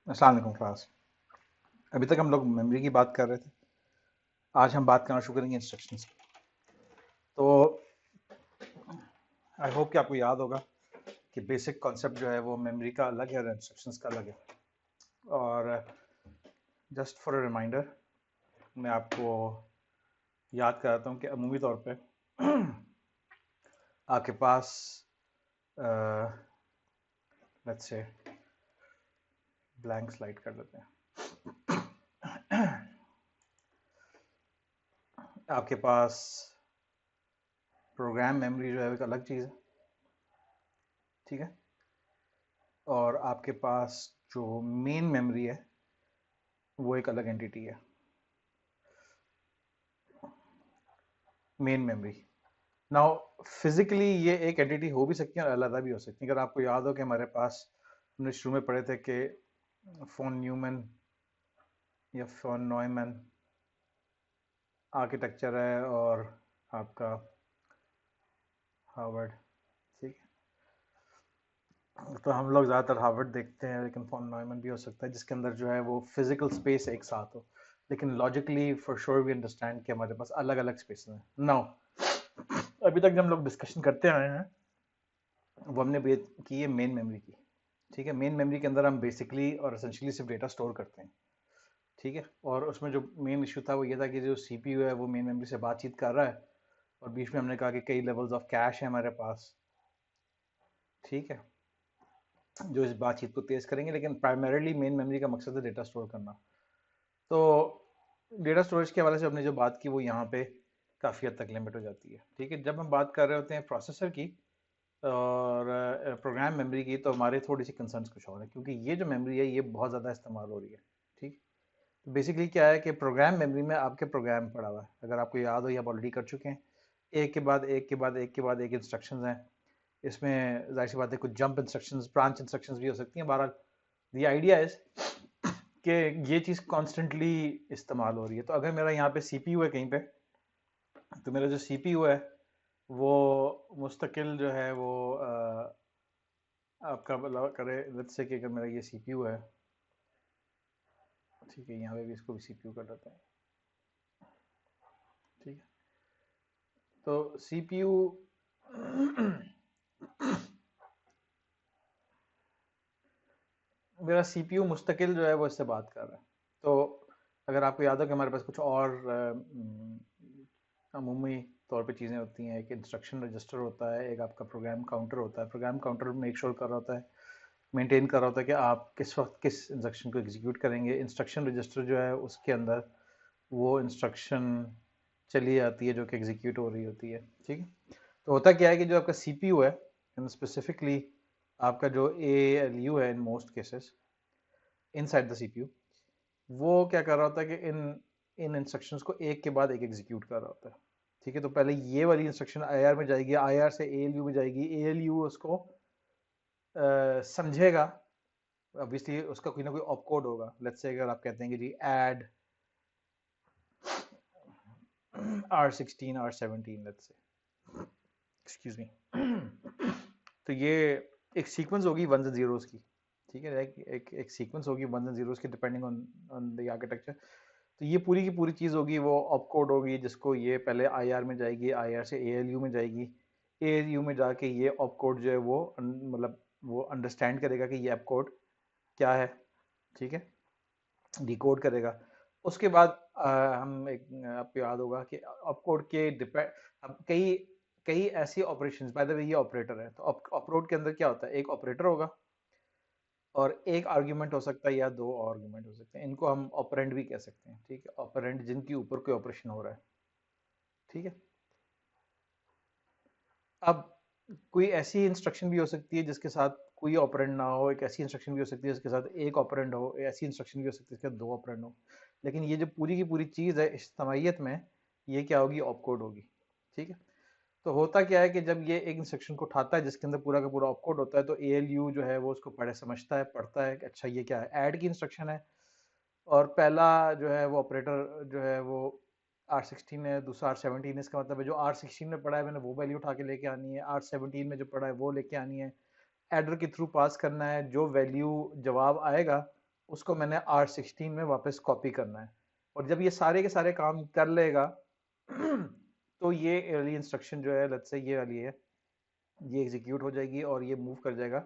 अस्सलाम वालेकुम क्लास। अभी तक हम लोग मेमोरी की बात कर रहे थे। आज हम बात करना शुरू करेंगे इंस्ट्रक्शंस की। तो आई होप कि आपको याद होगा कि बेसिक कॉन्सेप्ट जो है वो मेमोरी का अलग है और इंस्ट्रक्शंस का अलग है। और जस्ट फॉर अ रिमाइंडर मैं आपको याद कराता हूँ कि अमूमी तौर पे आपके पास लेट्स से ब्लैंक स्लाइड कर लेते हैं। आपके पास प्रोग्राम मेमोरी जो है एक अलग चीज़ है, ठीक है। और आपके पास जो मेन मेमोरी है वो एक अलग एंटिटी है, मेन मेमोरी। नाउ फिजिकली ये एक एंटिटी हो भी सकती है और अलग भी हो सकती है। अगर आपको याद हो कि हमारे पास हमने शुरू में पढ़े थे कि फोन न्यूमैन या फोन नॉयमैन आर्किटेक्चर है और आपका हार्वर्ड, ठीक है। तो हम लोग ज़्यादातर हार्वर्ड देखते हैं, लेकिन फोन नॉयमैन भी हो सकता है जिसके अंदर जो है वो फिजिकल स्पेस एक साथ हो, लेकिन logically for sure we understand कि हमारे पास अलग अलग स्पेसेस हैं। नाउ अभी तक जब हम लोग डिस्कशन करते आए हैं वो हमने बात की है मेन मेमोरी की, ठीक है। मेन मेमोरी के अंदर हम बेसिकली और एसेंशियली सिर्फ डेटा स्टोर करते हैं, ठीक है। और उसमें जो मेन इशू था वो ये था कि जो सीपीयू है वो मेन मेमोरी से बातचीत कर रहा है, और बीच में हमने कहा कि कई लेवल्स ऑफ कैश है हमारे पास, ठीक है, जो इस बातचीत को तेज करेंगे। लेकिन प्राइमरीली मेन मेमोरी का मकसद है डेटा स्टोर करना। तो डेटा स्टोरेज के हवाले से हमने जो बात की वो यहाँ पे काफ़ी हद तक लिमिट हो जाती है, ठीक है। जब हम बात कर रहे होते हैं प्रोसेसर की और प्रोग्राम मेमोरी की, तो हमारे थोड़ी सी कंसर्न्स कुछ और है, क्योंकि ये जो मेमोरी है ये बहुत ज़्यादा इस्तेमाल हो रही है, ठीक। तो बेसिकली क्या है कि प्रोग्राम मेमोरी में आपके प्रोग्राम पड़ा हुआ है, अगर आपको याद हो या आप ऑलरेडी कर चुके हैं, एक के बाद एक के बाद एक के बाद एक इंस्ट्रक्शंस हैं। इसमें जाहिर सी बात है कुछ जंप इंस्ट्रक्शंस, ब्रांच इंस्ट्रक्शंस भी हो सकती हैं। बहरहाल द आइडिया इज कि ये चीज़ कॉन्स्टेंटली इस्तेमाल हो रही है। तो अगर मेरा यहाँ पे सीपीयू है कहीं पे, तो मेरा जो सीपीयू है वो मुस्तकिल जो है वो आपका मतलब करे, लेट्स से कि अगर मेरा ये सीपीयू है, ठीक है, यहाँ पे भी इसको भी सीपीयू कर देते हैं, ठीक है। तो सीपीयू मेरा सीपीयू मुस्तकिल जो है वो इससे बात कर रहा है। तो अगर आपको याद हो कि हमारे पास कुछ और अमूमी तौर पे चीज़ें होती हैं, एक इंस्ट्रक्शन रजिस्टर होता है, एक आपका प्रोग्राम काउंटर होता है। प्रोग्राम काउंटर मेक श्योर कर रहा होता है, मेंटेन कर रहा होता है कि आप किस वक्त किस इंस्ट्रक्शन को एग्जीक्यूट करेंगे। इंस्ट्रक्शन रजिस्टर जो है उसके अंदर वो इंस्ट्रक्शन चली जाती है जो कि एग्जीक्यूट हो रही होती है, ठीक है। तो होता क्या है कि जो आपका सीपीयू है, स्पेसिफिकली आपका जो ए एल यू है in most cases inside the CPU, वो क्या कर रहा होता है कि इन इन इंस्ट्रक्शंस को एक के बाद एक एग्जीक्यूट कर रहा होता है, ठीक है। तो पहले ये वाली इंस्ट्रक्शन आईआर में जाएगी, आईआर से एएलयू में जाएगी, एएलयू उसको समझेगा। ऑब्वियसली उसका कोई ना कोई ऑपकोड होगा। लेट्स से अगर आप कहते हैं कि जी add R16 R17, let's say, excuse me, तो ये एक सीक्वेंस होगी वंस एंड जीरोस की, ठीक है। एक सीक्वेंस होगी वंस एंड जीरोस की depending on on the architecture. तो ये पूरी की पूरी चीज़ होगी वो ऑपकोड होगी, जिसको ये पहले आईआर में जाएगी, आईआर से एएलयू में जाएगी, एएलयू में जाके ये ऑपकोड जो है वो मतलब वो अंडरस्टैंड करेगा कि ये ऑपकोड क्या है, ठीक है, डिकोड करेगा। उसके बाद हम एक आपको याद होगा कि ऑपकोड के डिपेंड अब कई कई ऐसी ऑपरेशंस, बाय द वे ये ऑपरेटर है, तो ऑपकोड के अंदर क्या होता है, एक ऑपरेटर होगा और एक आर्ग्यूमेंट हो सकता है या दो आर्ग्यूमेंट हो सकते हैं। इनको हम ऑपरेंड भी कह सकते हैं, ठीक है, ऑपरेंड जिनके ऊपर कोई ऑपरेशन हो रहा है, ठीक है। अब कोई ऐसी इंस्ट्रक्शन भी हो सकती है जिसके साथ कोई ऑपरेंड ना हो, एक ऐसी इंस्ट्रक्शन भी हो सकती है जिसके साथ एक ऑपरेंड हो, ऐसी इंस्ट्रक्शन भी हो सकती है जिसके साथ दो ऑपरेंड हो। लेकिन ये जो पूरी की पूरी चीज़ है इज्तमाहियत में, ये क्या होगी, ऑपकोड होगी, ठीक है। तो होता क्या है कि जब ये एक इंस्ट्रक्शन को उठाता है जिसके अंदर पूरा का पूरा ऑपकोड होता है, तो एएलयू जो है वो उसको पढ़े समझता है, पढ़ता है कि अच्छा ये क्या है, ऐड की इंस्ट्रक्शन है। और पहला जो है वो ऑपरेटर जो है वो R16 है, दूसरा R17 है। इसका मतलब है जो R16 में पड़ा है मैंने वो वैल्यू उठा के लेके आनी है, R17 में जो पड़ा है वो लेके आनी है, एडर के थ्रू पास करना है। जो वैल्यू जवाब आएगा उसको मैंने R16 में वापस कॉपी करना है। और जब ये सारे के सारे काम कर लेगा तो ये अर्ली इंस्ट्रक्शन जो है, लेट्स से ये वाली है, ये एग्जीक्यूट हो जाएगी और ये मूव कर जाएगा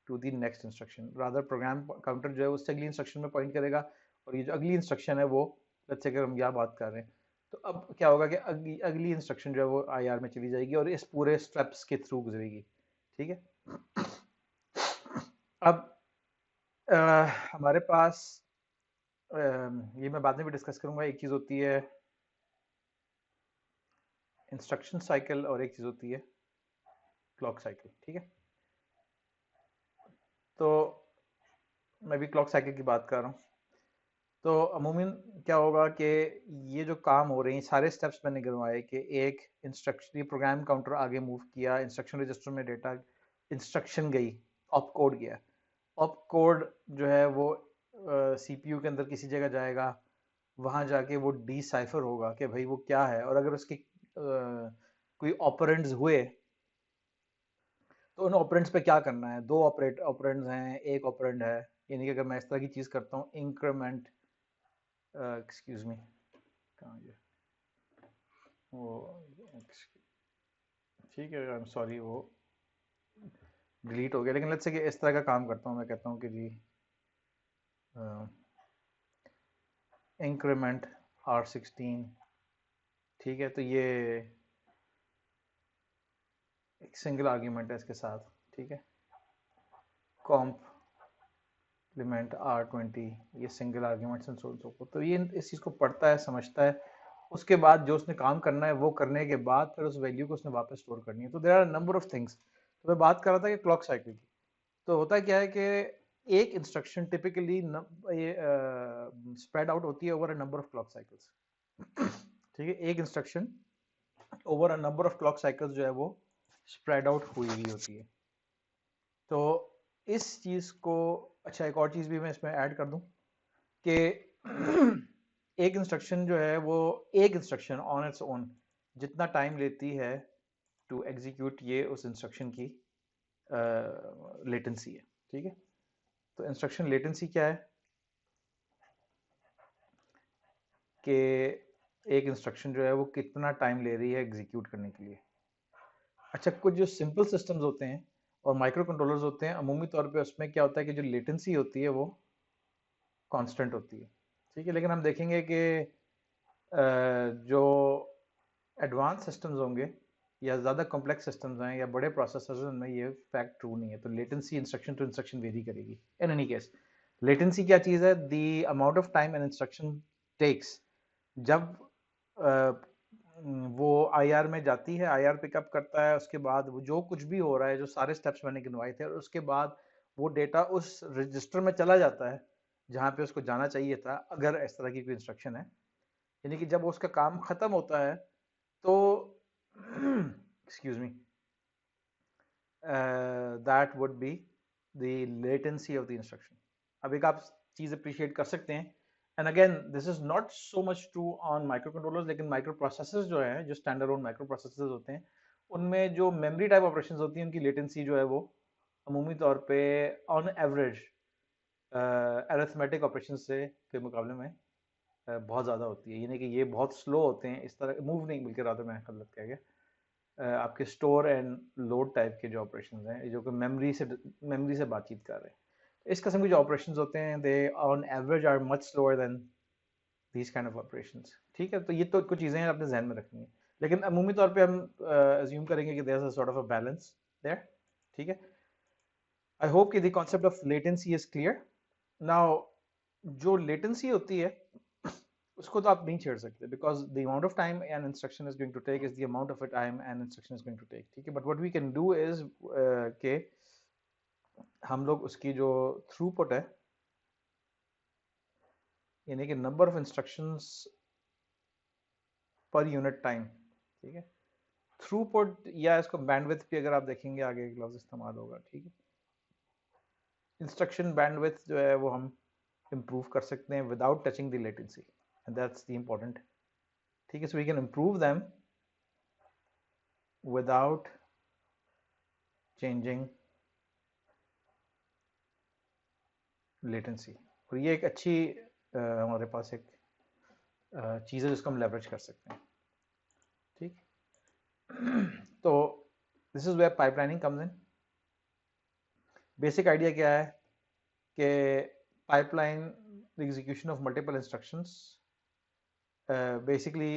to the next instruction. Rather program counter जो है उससे अगली इंस्ट्रक्शन में पॉइंट करेगा, और ये जो अगली इंस्ट्रक्शन है वो, लेट्स से अगर हम यहाँ बात कर रहे हैं, तो अब क्या होगा कि अगली इंस्ट्रक्शन जो है वो IR में चली जाएगी और इस पूरे स्टेप्स के थ्रू गुजरेगी। ठीक है। अब हमारे पास ये मैं बाद में भी डिस्कस करूंगा, एक चीज़ होती है इंस्ट्रक्शन साइकिल और एक चीज़ होती है क्लॉक साइकिल। ठीक है, तो मैं भी क्लॉक साइकिल की बात कर रहा हूँ। तो अमूमन क्या होगा कि ये जो काम हो रहे हैं, सारे स्टेप्स मैंने गिनवाए कि एक इंस्ट्रक्शन, प्रोग्राम काउंटर आगे मूव किया, इंस्ट्रक्शन रजिस्टर में डेटा, इंस्ट्रक्शन गई, ऑप कोड गया, ऑप कोड जो है वो CPU के अंदर किसी जगह जाएगा, वहाँ जाके वो डिसाइफर होगा कि भाई वो क्या है, और अगर उसके कोई ऑपरेंड्स हुए तो उन ऑपरेंड्स पे क्या करना है। दो ऑपरेंड्स हैं, एक ऑपरेंड है, यानी कि अगर मैं इस तरह की चीज़ करता हूँ, इंक्रीमेंट, एक्सक्यूज मी, कहाँ गया वो, ठीक है, आई एम सॉरी, वो डिलीट हो गया। लेकिन लेट्स से कि इस तरह का काम करता हूँ, मैं कहता हूँ कि जी इंक्रीमेंट R16, ठीक है, तो ये एक सिंगल आर्ग्यूमेंट है इसके साथ। ठीक है, कॉम्प्लीमेंट R20, ये सिंगल आर्ग्यूमेंट्स एंड सो को, तो ये इस चीज़ को पढ़ता है, समझता है, उसके बाद जो उसने काम करना है वो करने के बाद फिर उस वैल्यू को उसने वापस स्टोर करनी है। तो there are number of things. तो मैं बात कर रहा था कि क्लॉक साइकिल की, तो होता क्या है कि एक इंस्ट्रक्शन टिपिकली ये स्प्रेड आउट होती है over a number of clock cycles. ठीक है, एक instruction over a number of clock cycles जो है वो स्प्रेड आउट हुई हुई होती है। तो इस चीज़ को, अच्छा एक और चीज़ भी मैं इसमें ऐड कर दूं कि एक इंस्ट्रक्शन जो है वो, एक इंस्ट्रक्शन ऑन इट्स ओन जितना टाइम लेती है टू एग्जीक्यूट, ये उस इंस्ट्रक्शन की लेटेंसी है। ठीक है, तो इंस्ट्रक्शन लेटेंसी क्या है कि एक इंस्ट्रक्शन जो है वो कितना टाइम ले रही है एग्जीक्यूट करने के लिए। अच्छा, कुछ जो सिंपल सिस्टम्स होते हैं और माइक्रो कंट्रोलर्स होते हैं, अमूमी तौर पे उसमें क्या होता है कि जो लेटेंसी होती है वो कांस्टेंट होती है। ठीक है, लेकिन हम देखेंगे कि जो एडवांस सिस्टम्स होंगे या ज़्यादा कॉम्प्लेक्स सिस्टम्स हैं या बड़े प्रोसेसर्स, उनमें ये फैक्ट ट्रू नहीं है। तो latency instruction to instruction vary करेगी। इन एनी केस, लेटेंसी क्या चीज़ है? The amount of time an instruction takes, जब वो IR में जाती है, IR पिकअप करता है, उसके बाद वो जो कुछ भी हो रहा है, जो सारे स्टेप्स मैंने गिनवाए थे, और उसके बाद वो डेटा उस रजिस्टर में चला जाता है जहाँ पे उसको जाना चाहिए था, अगर इस तरह की कोई इंस्ट्रक्शन है। यानी कि जब उसका काम खत्म होता है तो excuse me, that would be the latency of the instruction. अब एक आप चीज़ अप्रिशिएट कर सकते हैं, and again this is not so much true on micro controllers, लेकिन माइक्रो प्रोसेसर्स जो है, जो स्टैंडर्ड ओन माइक्रो प्रोसेसर्स होते हैं, उनमें जो मेमोरी टाइप ऑपरेशंस होती हैं, उनकी लेटेंसी जो है वो अमूमी तौर पे ऑन एवरेज अरिथमेटिक ऑपरेशन से के मुकाबले में बहुत ज़्यादा होती है। यानी कि ये बहुत स्लो होते हैं, इस तरह मूव नहीं, बल्कि रादर मैं गलत कह गया, आपके स्टोर एंड लोड टाइप के जो ऑपरेशंस हैं, जो कि मेमोरी से बातचीत कर रहे हैं, इस किस्म के जो ऑपरेशंस होते हैं, they on average are much slower than these kind of operations. ठीक है, तो ये तो कुछ चीज़ें आपने जहन में रखनी है, लेकिन अमूमी तौर पे हम अज्यूम करेंगे कि there is a sort of a balance there. ठीक है, आई होप कि the concept of latency is clear now. जो लेटेंसी होती है उसको तो आप नहीं छेड़ सकते, because the amount of time an instruction is going to take is the amount of time an instruction is going to take. ठीक है, but what we can do is के हम लोग उसकी जो थ्रूपुट है, यानी कि number of instructions per unit time, ठीक है, थ्रूपुट, या इसको बैंडविड्थ भी अगर आप देखेंगे आगे एक लफ्ज इस्तेमाल होगा। ठीक है, इंस्ट्रक्शन बैंडविड्थ जो है वो हम इम्प्रूव कर सकते हैं without touching the latency, and that's the important. ठीक है, so we can improve them without changing latency. और ये एक अच्छी हमारे पास एक चीज़ है जिसको हम लेवरेज कर सकते हैं। ठीक। तो this is where pipelining comes in. Basic idea क्या है कि pipeline execution of multiple instructions. Basically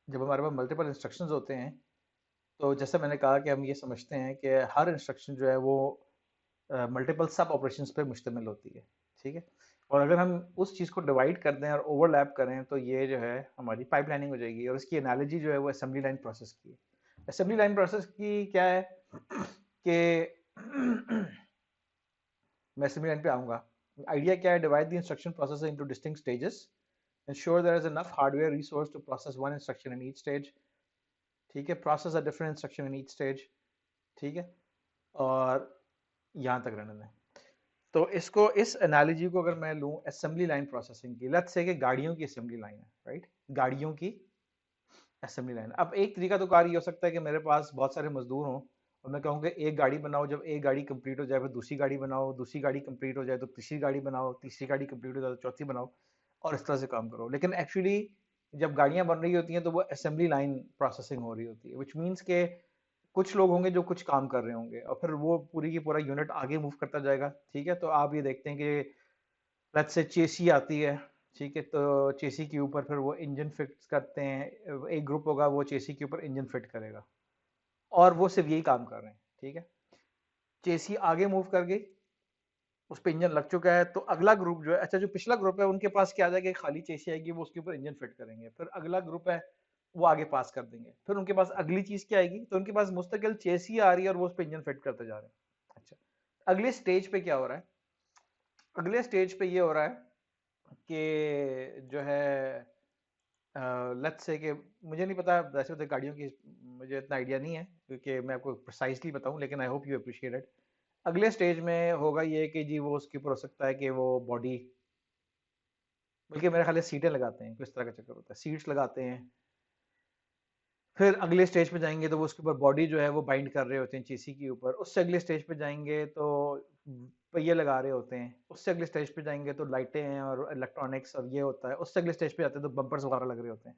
जब हमारे पास मल्टीपल इंस्ट्रक्शंस होते हैं तो जैसे मैंने कहा कि हम ये समझते हैं कि हर इंस्ट्रक्शन जो है वो मल्टीपल सब ऑपरेशंस पे मुश्तमिल होती है। ठीक है। और अगर हम उस चीज़ को डिवाइड कर दें और ओवरलैप करें तो ये जो है हमारी पाइपलाइनिंग हो जाएगी। और इसकी एनालॉजी जो है वो असेंबली लाइन प्रोसेस की है। असेंबली लाइन प्रोसेस की क्या है कि मैं असेंबली लाइन पे आऊँगा। आइडिया क्या है, divide the instruction process into distinct stages, ensure there is enough hardware resource to process one instruction in each stage। ठीक है। Process a different instruction in each stage. ठीक है। और यहाँ तक रहने दें। तो इसको, इस एनालॉजी को अगर मैं लूँ असेंबली लाइन प्रोसेसिंग की, लेट्स से कि गाड़ियों की असेंबली लाइन है, राइट, गाड़ियों की असेंबली लाइन। अब एक तरीका तो कार ये हो सकता है कि मेरे पास बहुत सारे मजदूर हों और मैं कहूँ कि एक गाड़ी बनाओ, जब एक गाड़ी कंप्लीट हो जाए फिर दूसरी गाड़ी बनाओ, दूसरी गाड़ी कंप्लीट हो जाए तो तीसरी गाड़ी बनाओ, तीसरी गाड़ी कंप्लीट हो जाए तो चौथी बनाओ, और इस तरह से काम करो। लेकिन एक्चुअली जब गाड़ियाँ बन रही होती हैं तो वो असेंबली लाइन प्रोसेसिंग हो रही होती है, विच मीन्स के कुछ लोग होंगे जो कुछ काम कर रहे होंगे और फिर वो पूरी की पूरा यूनिट आगे मूव करता जाएगा। ठीक है। तो आप ये देखते हैं कि लेट्स से चेसी आती है। ठीक है। तो चेसी के ऊपर फिर वो इंजन फिट करते हैं, एक ग्रुप होगा वो चेसी के ऊपर इंजन फिट करेगा और वो सिर्फ यही काम कर रहे हैं। ठीक है। चेसी आगे मूव कर गई, उस पर इंजन लग चुका है, तो अगला ग्रुप जो है, अच्छा जो पिछला ग्रुप है उनके पास क्या आ जाएगा, खाली चेसी आएगी, वो उसके ऊपर इंजन फिट करेंगे, फिर अगला ग्रुप है वो आगे पास कर देंगे, फिर उनके पास अगली चीज क्या आएगी, तो उनके पास मुस्तकिल चेसी आ रही है और वो उस पर इंजन फिट करते जा रहे हैं। अच्छा, अगले स्टेज पे क्या हो रहा है, अगले स्टेज पे ये हो रहा है कि जो है लेट्स से कि मुझे नहीं पता वैसे तो गाड़ियों की मुझे इतना आइडिया नहीं है क्योंकि मैं आपको प्रिसाइसली बताऊं, लेकिन आई होप यू अप्रिशिएट इट। अगले स्टेज में होगा ये कि जी वो उसके ऊपर हो सकता है कि वो बॉडी, बल्कि मेरे ख्याल से सीटें लगाते हैं, किस तरह का चक्कर होता है, सीट्स लगाते हैं। फिर अगले स्टेज पे जाएंगे तो वो उसके ऊपर बॉडी जो है वो बाइंड कर रहे होते हैं चीसी के ऊपर। उससे अगले स्टेज पे जाएंगे तो पहिए लगा रहे होते हैं। उससे अगले स्टेज पे जाएंगे तो लाइटें हैं और इलेक्ट्रॉनिक्स और ये होता है। उससे अगले स्टेज पे जाते हैं तो बम्पर्स वगैरह लग रहे होते हैं।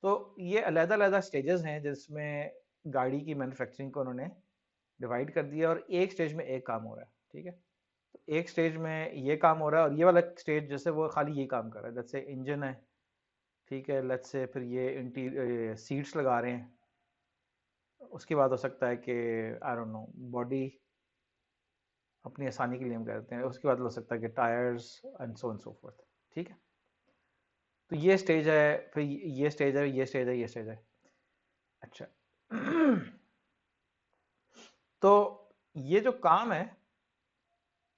तो ये अलग-अलग स्टेजेस हैं जिसमें गाड़ी की मैन्युफैक्चरिंग को उन्होंने डिवाइड कर दिया और एक स्टेज में एक काम हो रहा है। ठीक है। तो एक स्टेज में ये काम हो रहा है और ये वाला स्टेज जैसे वो खाली ये काम कर रहा है, जैसे इंजन है। ठीक है। लेट्स से फिर ये इंटीरियर सीट्स लगा रहे हैं। उसके बाद हो सकता है कि आई डोंट नो बॉडी अपनी आसानी के लिए हम कहते हैं, उसके बाद हो सकता है कि टायर्स एंड सो फोर्थ। ठीक है। तो ये स्टेज है, फिर ये स्टेज है, ये स्टेज है, ये स्टेज है। अच्छा। तो ये जो काम है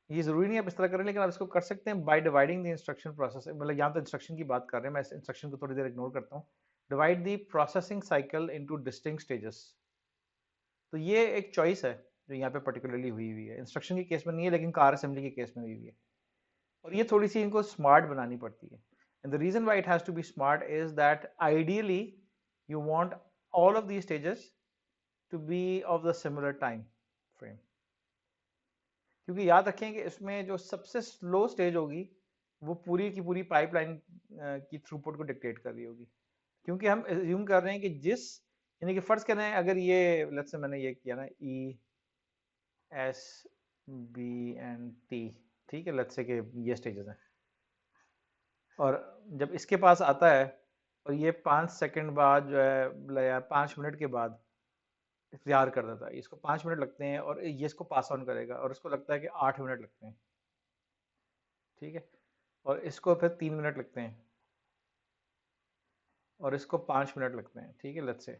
ये जरूरी नहीं आप इस तरह करें, लेकिन आप इसको कर सकते हैं by dividing the instruction process. मतलब यहाँ तो इंस्ट्रक्शन की बात कर रहे हैं, मैं इस इंस्ट्रक्शन को थोड़ी देर इग्नोर करता हूँ। Divide the processing cycle into distinct stages. तो ये एक चॉइस है जो यहाँ पे पर्टिकुलरली हुई हुई है, इंस्ट्रक्शन के केस में नहीं है लेकिन कार असेंबली के केस में हुई हुई है। और ये थोड़ी सी इनको स्मार्ट बनानी पड़ती है। And the reason why it has to be smart is that ideally you want all of these stages to be of the similar time frame. क्योंकि याद रखें कि इसमें जो सबसे स्लो स्टेज होगी वो पूरी की पूरी पाइपलाइन की थ्रूपुट को डिक्टेट कर रही होगी। क्योंकि हम एज्यूम कर रहे हैं कि जिस, यानी कि फर्ज कर रहे हैं अगर ये लेट्स से मैंने ये किया ना E S B and T, ठीक है, लेट्स से कि ये स्टेजेस हैं और जब इसके पास आता है और ये 5 सेकंड बाद जो है या 5 मिनट के बाद इंतजार कर देता है, इसको 5 मिनट लगते हैं और ये इसको पास ऑन करेगा और इसको लगता है कि 8 मिनट लगते हैं। ठीक है। और इसको फिर 3 मिनट लगते हैं और इसको 5 मिनट लगते हैं। ठीक है। लेट्स से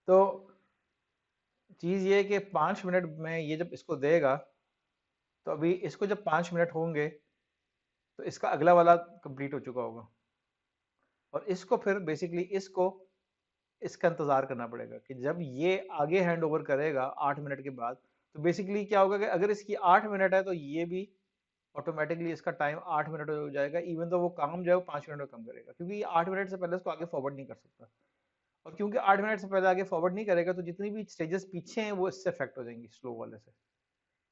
तो चीज़ ये है कि 5 मिनट में ये जब इसको देगा तो अभी इसको जब 5 मिनट होंगे तो इसका अगला वाला कंप्लीट हो चुका होगा और इसको फिर बेसिकली इसको इसका इंतजार करना पड़ेगा कि जब ये आगे हैंड ओवर करेगा 8 मिनट के बाद। तो बेसिकली क्या होगा कि अगर इसकी 8 मिनट है तो ये भी ऑटोमेटिकली इसका टाइम 8 मिनट हो जाएगा, इवन तो वो काम जो है वो 5 मिनट में कम करेगा क्योंकि ये 8 मिनट से पहले इसको आगे फॉरवर्ड नहीं कर सकता। और क्योंकि 8 मिनट से पहले आगे फॉरवर्ड नहीं करेगा तो जितनी भी स्टेजेस पीछे हैं वो इससे अफेक्ट हो जाएंगी स्लो वाले से।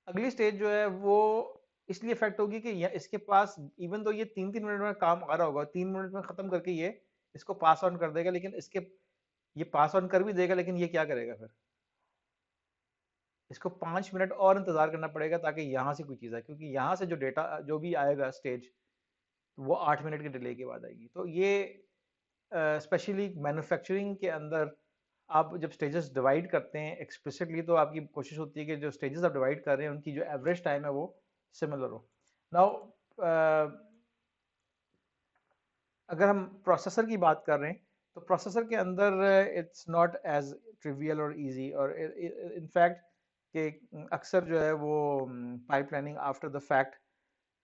अगली स्टेज जो है वो इसलिए इफेक्ट होगी कि इसके पास इवन तो ये 3-3 मिनट में काम आ रहा होगा, 3 मिनट में खत्म करके ये इसको पास ऑन कर देगा, लेकिन इसके ये पास ऑन कर भी देगा, लेकिन ये क्या करेगा फिर, इसको 5 मिनट और इंतजार करना पड़ेगा ताकि यहाँ से कोई चीज़ आए, क्योंकि यहाँ से जो डेटा जो भी आएगा स्टेज, वो 8 मिनट के डिले के बाद आएगी। तो ये स्पेशली मैन्युफैक्चरिंग के अंदर आप जब स्टेजेस डिवाइड करते हैं एक्सप्लिसिटली, तो आपकी कोशिश होती है कि जो स्टेजेस आप डिवाइड कर रहे हैं उनकी जो एवरेज टाइम है वो सिमिलर हो। नाउ अगर हम प्रोसेसर की बात कर रहे हैं, तो प्रोसेसर के अंदर इट्स नॉट एज ट्रिवियल और इजी, और इनफैक्ट कि अक्सर जो है वो पाइपलाइनिंग आफ्टर द फैक्ट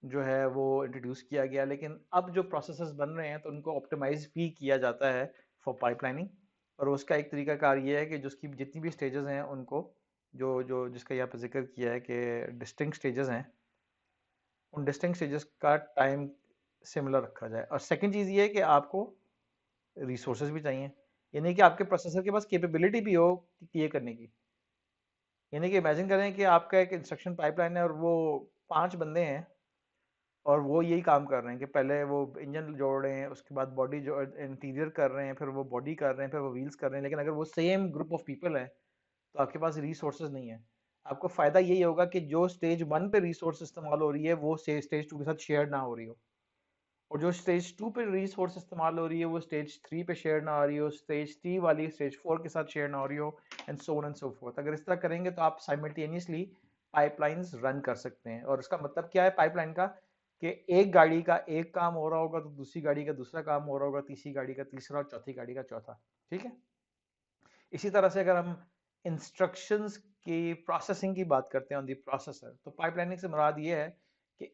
जो है वो इंट्रोड्यूस किया गया, लेकिन अब जो प्रोसेसर्स बन रहे हैं तो उनको ऑप्टिमाइज भी किया जाता है फॉर पाइपलाइनिंग। और उसका एक तरीकाकार ये है कि जिसकी जितनी भी स्टेजेस हैं उनको, जो जो जिसका यहाँ पर जिक्र किया है कि डिस्टिंक्ट स्टेजेस हैं, उन डिस्टिंक्ट स्टेजेस का टाइम सिमिलर रखा जाए। और सेकंड चीज़ ये है कि आपको रिसोर्सेज भी चाहिए, यानी कि आपके प्रोसेसर के पास कैपेबिलिटी भी हो ये करने की। यानी कि इमेजिन करें कि आपका एक इंस्ट्रक्शन पाइपलाइन है और वो 5 बंदे हैं और वो यही काम कर रहे हैं कि पहले वो इंजन जोड़ रहे हैं, उसके बाद बॉडी जो इंटीरियर कर रहे हैं, फिर वो बॉडी कर रहे हैं, फिर वो व्हील्स कर रहे हैं। लेकिन अगर वो सेम ग्रुप ऑफ पीपल है तो आपके पास रिसोर्सेज नहीं है। आपको फ़ायदा यही होगा कि जो स्टेज 1 पे रिसोर्स इस्तेमाल हो रही है वो स्टेज 2 के साथ शेयर ना हो रही हो, और जो स्टेज 2 पे रिसोर्स इस्तेमाल हो रही है वो स्टेज 3 पे शेयर ना आ रही हो, स्टेज 3 वाली स्टेज 4 के साथ शेयर ना हो रही हो, and so on and so fourth. अगर इस तरह करेंगे तो आप साइमल्टेनियसली पाइपलाइंस रन कर सकते हैं। और इसका मतलब क्या है पाइपलाइन का, कि एक गाड़ी का एक काम हो रहा होगा तो दूसरी गाड़ी का दूसरा काम हो रहा होगा, तीसरी गाड़ी का तीसरा और चौथी गाड़ी का चौथा। ठीक है। इसी तरह से अगर हम इंस्ट्रक्शंस की प्रोसेसिंग की बात करते हैं ऑन दी प्रोसेसर, तो पाइपलाइनिंग से मुराद ये है कि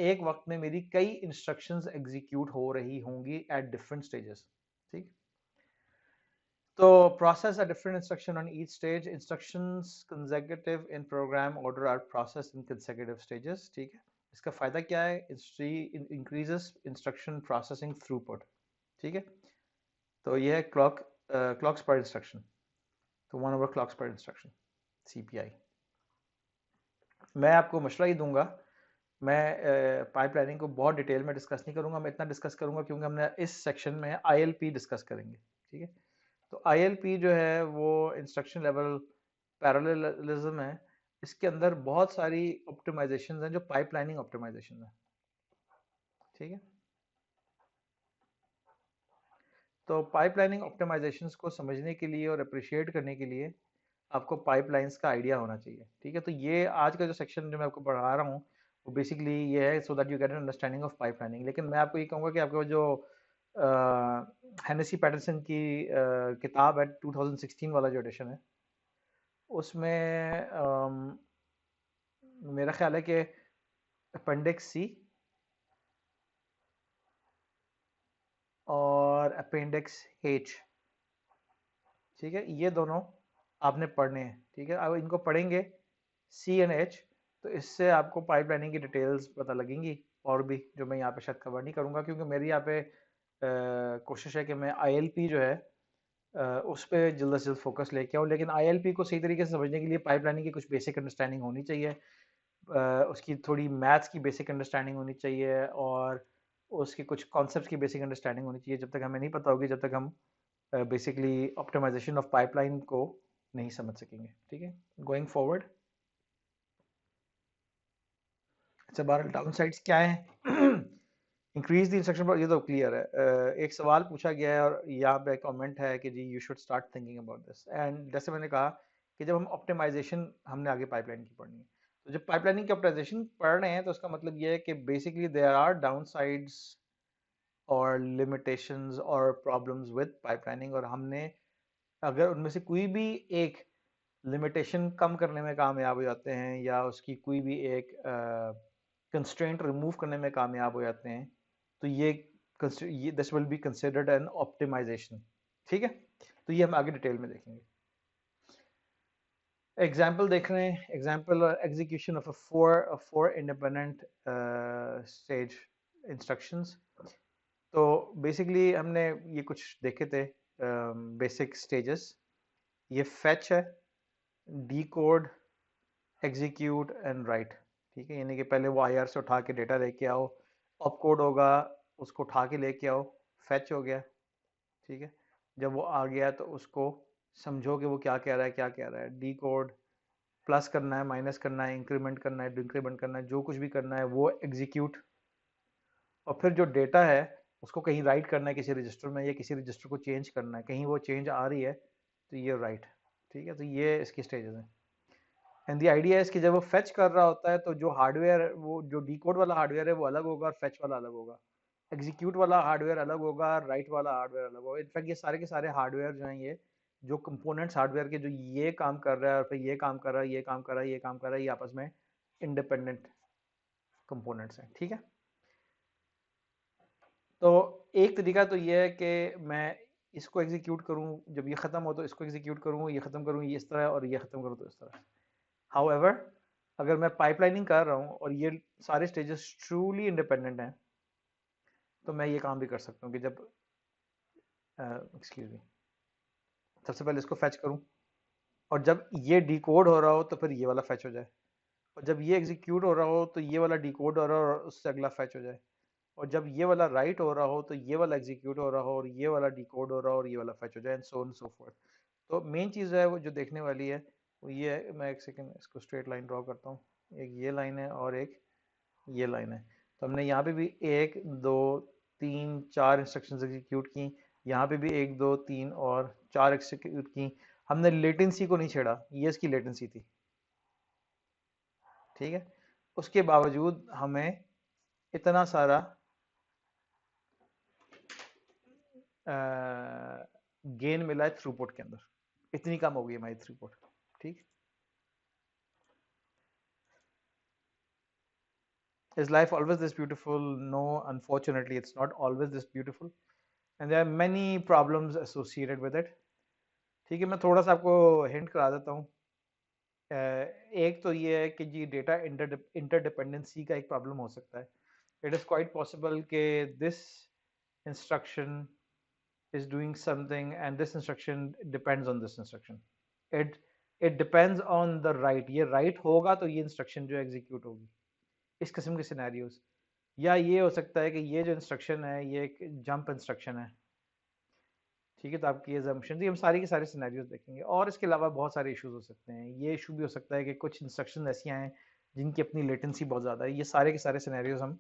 एक वक्त में मेरी कई इंस्ट्रक्शंस एग्जीक्यूट हो रही होंगी एट डिफरेंट स्टेजेस। ठीक। तो process a different instruction on each stage. Instructions consecutive in program order are processed in consecutive stages. ठीक है। इसका फायदा क्या है, increases instruction processing throughput। ठीक है। तो ये है clocks per instruction, तो 1 over clocks per instruction, CPI। मैं आपको मशवरा ही दूंगा, मैं पाइपलाइनिंग को बहुत डिटेल में डिस्कस नहीं करूंगा, मैं इतना डिस्कस करूंगा क्योंकि हमने इस सेक्शन में ILP डिस्कस करेंगे। ठीक है। तो ILP जो है वो इंस्ट्रक्शन लेवल पैरेललिज्म है। इसके अंदर बहुत सारी ऑप्टिमाइजेशन हैं जो पाइपलाइनिंग ऑप्टिमाइजेशन है। ठीक है। तो पाइपलाइनिंग ऑप्टिमाइजेशंस को समझने के लिए और अप्रिशिएट करने के लिए आपको पाइपलाइंस का आइडिया होना चाहिए। ठीक है। तो ये आज का जो सेक्शन जो मैं आपको पढ़ा रहा हूँ वो बेसिकली ये है, so that you get an understanding of pipelining. लेकिन मैं आपको ये कहूँगा कि आपको जो हेनेसी पैटरसन की किताब है 2016 वाला जो एडिशन है, उसमें मेरा ख्याल है कि अपेंडिक्स सी और अपेंडिक्स H, ठीक है, ये दोनों आपने पढ़ने हैं। ठीक है। अब इनको पढ़ेंगे C and H, तो इससे आपको पाइपलाइनिंग की डिटेल्स पता लगेंगी, और भी जो मैं यहाँ पे शायद कवर नहीं करूँगा, क्योंकि मेरी यहाँ पे कोशिश है कि मैं ILP जो है उस पर जल्द से जल्द फोकस लेके आऊँ। लेकिन ILP को सही तरीके से समझने के लिए पाइपलाइनिंग की कुछ बेसिक अंडरस्टैंडिंग होनी चाहिए, उसकी थोड़ी मैथ्स की बेसिक अंडरस्टैंडिंग होनी चाहिए, और उसके कुछ कॉन्सेप्ट्स की बेसिक अंडरस्टैंडिंग होनी चाहिए। जब तक हमें नहीं पता होगी, जब तक हम बेसिकली ऑप्टिमाइजेशन ऑफ पाइपलाइन को नहीं समझ सकेंगे। ठीक है। गोइंग फॉरवर्ड, अच्छा बहरहाल डाउन साइड्स क्या है इंक्रीज द इंस्ट्रक्शन पर, ये तो क्लियर है। एक सवाल पूछा गया है और यहाँ पे कमेंट है कि जी you should start thinking about this. And जैसे मैंने कहा कि जब हम ऑप्टिमाइजेशन हमने आगे पाइपलाइन की पढ़नी है, तो जब पाइपलाइनिंग की ऑप्टिमाइजेशन पढ़ रहे हैं तो उसका मतलब ये है कि basically there are downsides और लिमिटेशंस और प्रॉब्लम्स विद पाइपलाइनिंग, और हमने अगर उनमें से कोई भी एक लिमिटेशन कम करने में कामयाब हो जाते हैं, या उसकी कोई भी एक कंस्ट्रेंट रिमूव करने में कामयाब हो जाते हैं, तो ये this will be considered an optimisation. ठीक है। तो ये हम आगे डिटेल में देखेंगे। एग्जाम्पल देख रहे हैं, example execution of four independent stage instructions. तो बेसिकली हमने ये कुछ देखे थे बेसिक स्टेजेस, ये फेच है, decode, execute and write। ठीक है, यानी कि पहले वो आईआर से उठा के डेटा लेके आओ, ऑप कोड होगा, उसको उठा के लेके आओ, फैच हो गया। ठीक है, जब वो आ गया तो उसको समझो कि वो क्या कह रहा है, क्या कह रहा है, डी कोड, प्लस करना है, माइनस करना है, इंक्रीमेंट करना है, डिक्रीमेंट करना है, जो कुछ भी करना है वो एग्जीक्यूट। और फिर जो डेटा है उसको कहीं राइट करना है किसी रजिस्टर में, या किसी रजिस्टर को चेंज करना है, कहीं वो चेंज आ रही है तो ये राइट। ठीक है, तो ये इसकी स्टेजेस हैं। एंड द आइडिया है कि जब वो फेच कर रहा होता है तो जो हार्डवेयर, वो जो डिकोड वाला हार्डवेयर है वो अलग होगा और फेच वाला अलग होगा, एग्जीक्यूट वाला हार्डवेयर अलग होगा, राइट वाला हार्डवेयर अलग होगा। इनफैक्ट ये सारे के सारे हार्डवेयर जो हैं, ये जो कंपोनेंट्स हार्डवेयर के, जो ये काम कर रहा है और फिर ये काम कर रहा है, ये काम कर रहा है, ये काम कर रहा है, ये आपस में इंडिपेंडेंट कंपोनेंट्स हैं। ठीक है, तो एक तरीका तो ये है कि मैं इसको एग्जीक्यूट करूं, जब ये ख़त्म हो तो इसको एग्जीक्यूट करूं, ये ख़त्म करूं ये इस तरह, और ये ख़त्म करूं तो इस तरह। हाउएवर, अगर मैं पाइपलाइनिंग कर रहा हूँ और ये सारे स्टेजेस ट्रूली इंडिपेंडेंट हैं, तो मैं ये काम भी कर सकता हूँ कि जब एक्सक्यूज मी, सबसे पहले इसको फैच करूँ, और जब ये डिकोड हो रहा हो तो फिर ये वाला फैच हो जाए, और जब ये एग्जीक्यूट हो रहा हो तो ये वाला डिकोड हो रहा हो और उससे अगला फैच हो जाए, और जब ये वाला राइट हो रहा हो तो ये वाला एग्जीक्यूट हो रहा हो और ये वाला डिकोड हो रहा हो और ये वाला फैच हो जाए, and so on so fourth. तो मेन चीज़ है वो जो देखने वाली है वो ये है। मैं एक सेकंड इसको स्ट्रेट लाइन ड्रॉ करता हूँ, एक ये लाइन है और एक ये लाइन है। तो हमने यहाँ पे भी एक दो तीन चार इंस्ट्रक्शंस एग्जीक्यूट की, यहाँ पे भी एक दो तीन और चार एग्जीक्यूट की। हमने लेटेंसी को नहीं छेड़ा, ये इसकी लेटेंसी थी। ठीक है, उसके बावजूद हमें इतना सारा गेन मिला है थ्रूपुट के अंदर, इतनी कम हो गई हमारी थ्रूपुट। ठीक, is life always this beautiful? No, unfortunately it's not always this beautiful, and there are many problems associated with it. ठीक है, मैं थोड़ा सा आपको हिंट करा देता हूँ। एक तो ये है कि जी डेटा इंटरडिपेंडेंसी का एक प्रॉब्लम हो सकता है। इट इज़ क्वाइट पॉसिबल कि this instruction is doing something and this instruction depends on this instruction. it it depends on the right, ये right होगा तो ये instruction जो execute होगी, इस किस्म के सिनेरियोज। या ये हो सकता है कि ये जो इंस्ट्रक्शन है ये एक जंप इंस्ट्रक्शन है। ठीक है, तो आपकी ये assumption थी, हम सारी के सारे सिनेरियोज देखेंगे, और इसके अलावा बहुत सारे इश्यूज हो सकते हैं। ये इशू भी हो सकता है कि कुछ इंस्ट्रक्शन ऐसी हैं जिनकी अपनी लेटेंसी बहुत ज़्यादा है। ये सारे के सारे सिनेरियोज हम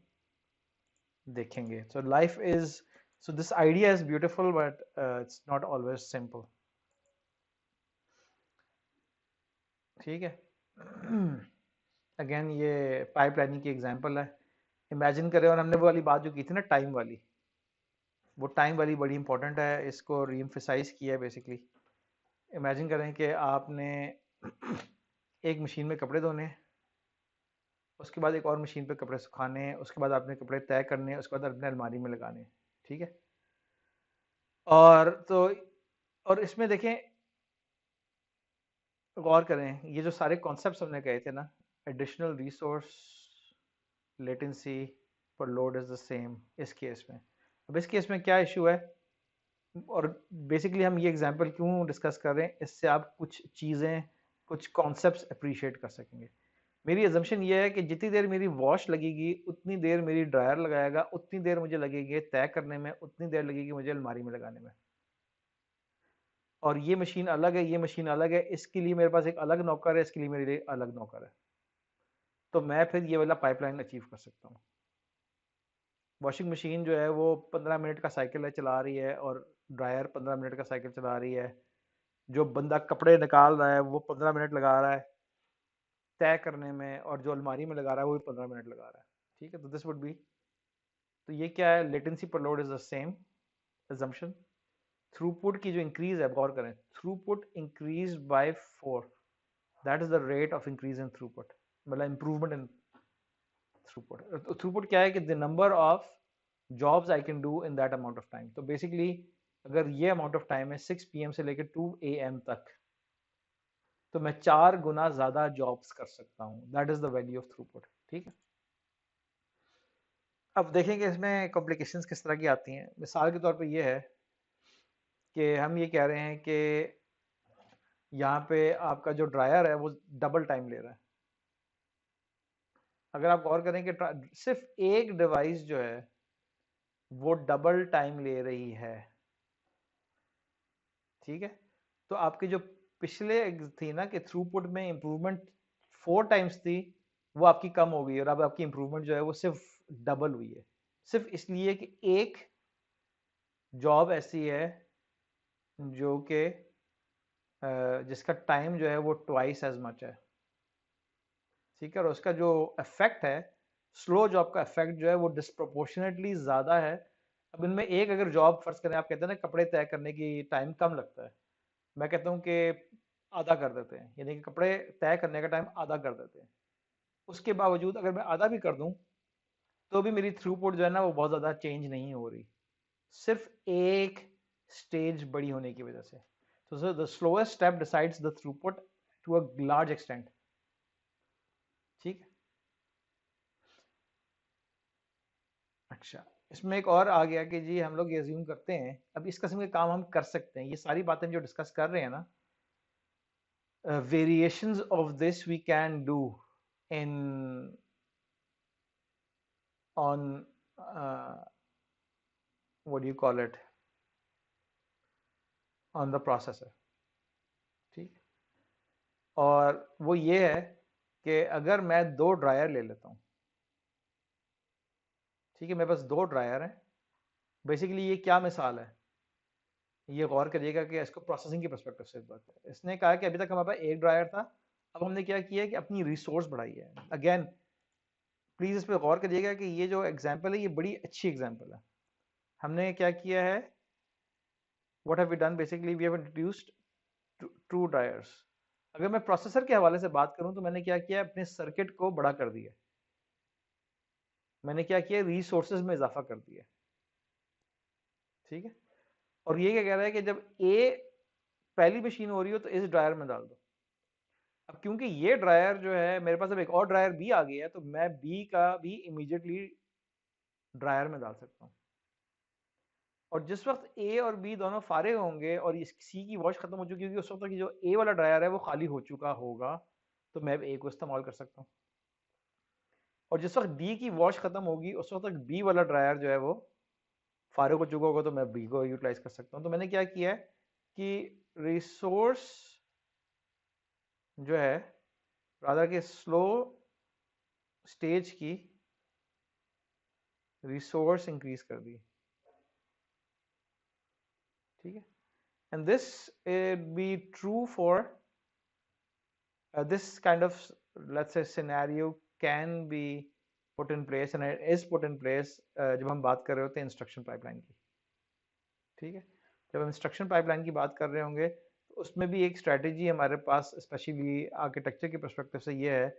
देखेंगे। So life is, so this idea is beautiful but it's not always simple. ठीक है, अगेन ये पाइपलाइनिंग की एग्जांपल है। इमेजिन करें, और हमने वो वाली बात जो की थी ना टाइम वाली, वो टाइम वाली बड़ी इंपॉर्टेंट है, इसको रीएम्फसाइज किया है बेसिकली। इमेजिन करें कि आपने एक मशीन में कपड़े धोने, उसके बाद एक और मशीन पे कपड़े सुखाने, उसके बाद आपने कपड़े तय करने, उसके बाद अपने अलमारी में लगाने। ठीक है, और तो और इसमें देखें, गौर करें, ये जो सारे कॉन्सेप्ट्स हमने कहे थे ना, एडिशनल रिसोर्स, लेटेंसी, पर लोड इज द सेम इस केस में। अब इस केस में क्या इशू है, और बेसिकली हम ये एग्जांपल क्यों डिस्कस कर रहे हैं, इससे आप कुछ चीज़ें, कुछ कॉन्सेप्ट्स अप्रिशिएट कर सकेंगे। मेरी अजम्पशन ये है कि जितनी देर मेरी वॉश लगेगी उतनी देर मेरी ड्रायर लगाएगा, उतनी देर मुझे लगेगी तय करने में, उतनी देर लगेगी मुझे अलमारी में लगाने में। और ये मशीन अलग है, ये मशीन अलग है, इसके लिए मेरे पास एक अलग नौकर है, इसके लिए मेरे लिए अलग नौकर है। तो मैं फिर ये वाला पाइपलाइन अचीव कर सकता हूँ। वॉशिंग मशीन जो है वो 15 मिनट का साइकिल है चला रही है, और ड्रायर 15 मिनट का साइकिल चला रही है। जो बंदा कपड़े निकाल रहा है वो 15 मिनट लगा रहा है तय करने में, और जो अलमारी में लगा रहा है वो भी 15 मिनट लगा रहा है। ठीक है, तो दिस वुड बी, तो ये क्या है, लेटेंसी पर load is the same assumption। Throughput की जो इंक्रीज है, गौर करें, throughput increase by 4, that is the rate of increase in throughput, मतलब इंप्रूवमेंट इन थ्रूपुट। थ्रूपुट क्या है कि the number of jobs I can do in that amount of time. तो basically अगर ये अमाउंट ऑफ टाइम है 6 PM से लेकर 2 AM तक, तो मैं 4 गुना ज्यादा जॉब्स कर सकता हूँ। That is the value of throughput. ठीक है, अब देखेंगे इसमें कॉम्प्लिकेशंस किस तरह की आती हैं। मिसाल के तौर पे ये है कि हम ये कह रहे हैं कि यहाँ पे आपका जो ड्रायर है वो डबल टाइम ले रहा है। अगर आप गौर करें कि सिर्फ एक डिवाइस जो है वो डबल टाइम ले रही है, ठीक है। तो आपकी जो पिछले थी ना कि थ्रूपुट में इंप्रूवमेंट 4 टाइम्स थी, वो आपकी कम हो गई और अब आपकी इंप्रूवमेंट जो है वो सिर्फ डबल हुई है, सिर्फ इसलिए कि एक जॉब ऐसी है जो कि जिसका टाइम जो है वो ट्वाइस एज मच है, ठीक है। और उसका जो इफेक्ट है, स्लो जॉब का इफेक्ट जो है वो डिस्प्रोपोर्शनेटली ज़्यादा है। अब इनमें एक अगर जॉब फर्ज करें, आप कहते हैं ना कपड़े तय करने की टाइम कम लगता है, मैं कहता हूँ कि आधा कर देते हैं, यानी कि कपड़े तय करने का टाइम आधा कर देते हैं। उसके बावजूद अगर मैं आधा भी कर दूं तो भी मेरी थ्रूपुट जो है ना वो बहुत ज़्यादा चेंज नहीं हो रही, सिर्फ एक स्टेज बड़ी होने की वजह से। तो the slowest step decides the throughput to a large extent, ठीक है। अच्छा, इसमें एक और आ गया कि जी हम लोग ये अज्यूम करते हैं, अब इस किस्म के काम हम कर सकते हैं, ये सारी बातें जो डिस्कस कर रहे हैं ना, variations of this we can do in on what do you call it, on the processor, ठीक। और वो ये है कि अगर मैं 2 ड्रायर ले लेता हूँ, ठीक है, मेरे पास 2 ड्रायर हैं। बेसिकली ये क्या मिसाल है, ये गौर करिएगा कि इसको प्रोसेसिंग की पर्सपेक्टिव से इस बात है। इसने कहा कि अभी तक हमारे पास एक ड्रायर था, अब हमने क्या किया है कि अपनी रिसोर्स बढ़ाई है। अगेन प्लीज इस पर गौर करिएगा कि ये जो एग्जांपल है ये बड़ी अच्छी एग्जांपल है। हमने क्या किया है, what have we done, basically we have introduced 2 dryers. अगर मैं प्रोसेसर के हवाले से बात करूं तो मैंने क्या किया, अपने सर्किट को बड़ा कर दिया, मैंने क्या किया, रिसोर्सेज में इजाफा कर दिया, ठीक है। और ये क्या कह रहा है कि जब ए पहली मशीन हो रही हो तो इस ड्रायर में डाल दो। अब क्योंकि ये ड्रायर जो है मेरे पास अब एक और ड्रायर बी आ गया है, तो मैं बी का भी इमीडिएटली ड्रायर में डाल सकता हूँ। और जिस वक्त ए और बी दोनों फारिग होंगे और इस सी की वॉश खत्म हो चुकी होगी, उस वक्त तक जो ए वाला ड्रायर है वो खाली हो चुका होगा, तो मैं ए को इस्तेमाल कर सकता हूँ। और जिस वक्त बी की वॉश खत्म होगी उस वक्त तक बी वाला ड्रायर जो है वो फारिग हो चुका होगा, तो मैं बी को यूटिलाइज कर सकता हूँ। तो मैंने क्या किया है कि रिसोर्स जो है रादर के स्लो स्टेज की रिसोर्स इंक्रीज कर दी, ठीक है। And this be true for this kind of, let's say, scenario can be put in place and it is put in place जब हम बात कर रहे होते हैं इंस्ट्रक्शन पाइपलाइन की, ठीक है। जब हम इंस्ट्रक्शन पाइपलाइन की बात कर रहे होंगे तो उसमें भी एक स्ट्रेटेजी हमारे पास स्पेशली आर्किटेक्चर के परस्पेक्टिव से ये है